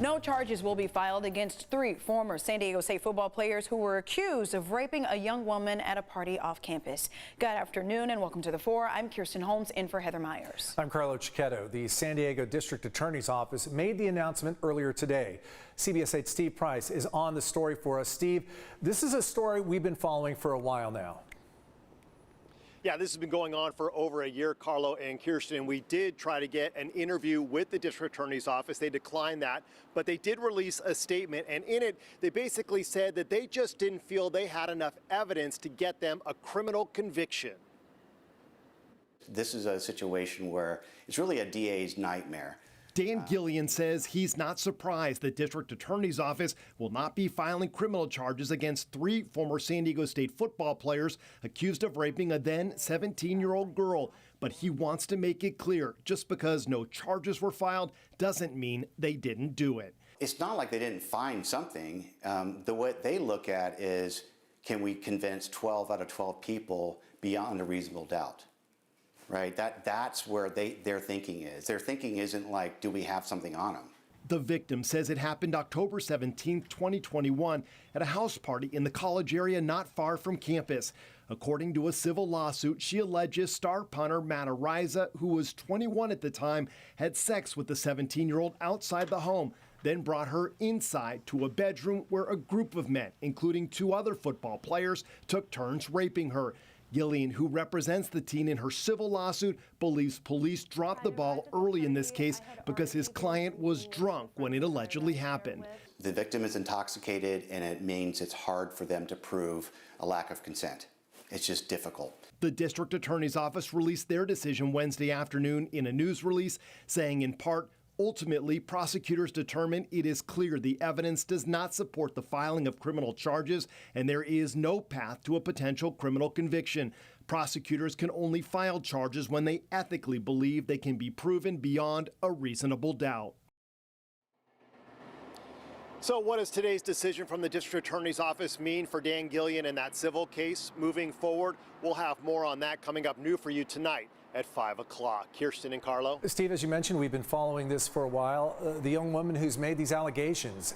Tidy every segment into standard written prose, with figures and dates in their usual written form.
No charges will be filed against 3 former San Diego State football players who were accused of raping a young woman at a party off campus. Good afternoon and welcome to The 4. I'm Kirsten Holmes in for Heather Myers. I'm Carlo Cicchetto. The San Diego District Attorney's Office made the announcement earlier today. CBS 8's Steve Price is on the story for us. Steve, this is a story we've been following for a while now. Yeah, this has been going on for over a year, Carlo and Kirsten. We did try to get an interview with the district attorney's office. They declined that, but they did release a statement. And in it, they basically said that they just didn't feel they had enough evidence to get them a criminal conviction. This is a situation where it's really a DA's nightmare. Dan Gillian says he's not surprised the district attorney's office will not be filing criminal charges against 3 former San Diego State football players accused of raping a then 17-year-old girl. But he wants to make it clear, just because no charges were filed doesn't mean they didn't do it. It's not like they didn't find something. The way they look at is, can we convince 12 out of 12 people beyond a reasonable doubt? Right, that's where their thinking is. Their thinking isn't like, do we have something on them? The victim says it happened October 17, 2021, at a house party in the college area not far from campus. According to a civil lawsuit, she alleges star punter Matt Ariza, who was 21 at the time, had sex with the 17-year-old outside the home, then brought her inside to a bedroom where a group of men, including 2 other football players, took turns raping her. Gillian, who represents the teen in her civil lawsuit, believes police dropped the ball early in this case because his client was drunk when it allegedly happened. The victim is intoxicated, and it means it's hard for them to prove a lack of consent. It's just difficult. The district attorney's office released their decision Wednesday afternoon in a news release, saying in part, ultimately, prosecutors determined it is clear the evidence does not support the filing of criminal charges, and there is no path to a potential criminal conviction. Prosecutors can only file charges when they ethically believe they can be proven beyond a reasonable doubt. So what does today's decision from the district attorney's office mean for Dan Gillian in that civil case moving forward? We'll have more on that coming up new for you tonight at 5 o'clock. Kirsten and Carlo. Steve, as you mentioned, we've been following this for a while. The young woman who's made these allegations,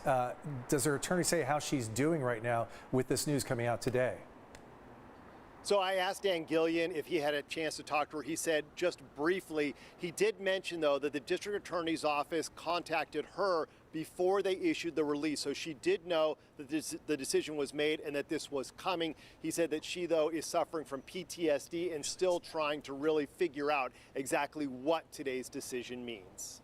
does her attorney say how she's doing right now with this news coming out today? So I asked Dan Gillian if he had a chance to talk to her. He said just briefly. He did mention, though, that the district attorney's office contacted her before they issued the release. So she did know that the decision was made and that this was coming. He said that she, though, is suffering from PTSD and still trying to really figure out exactly what today's decision means.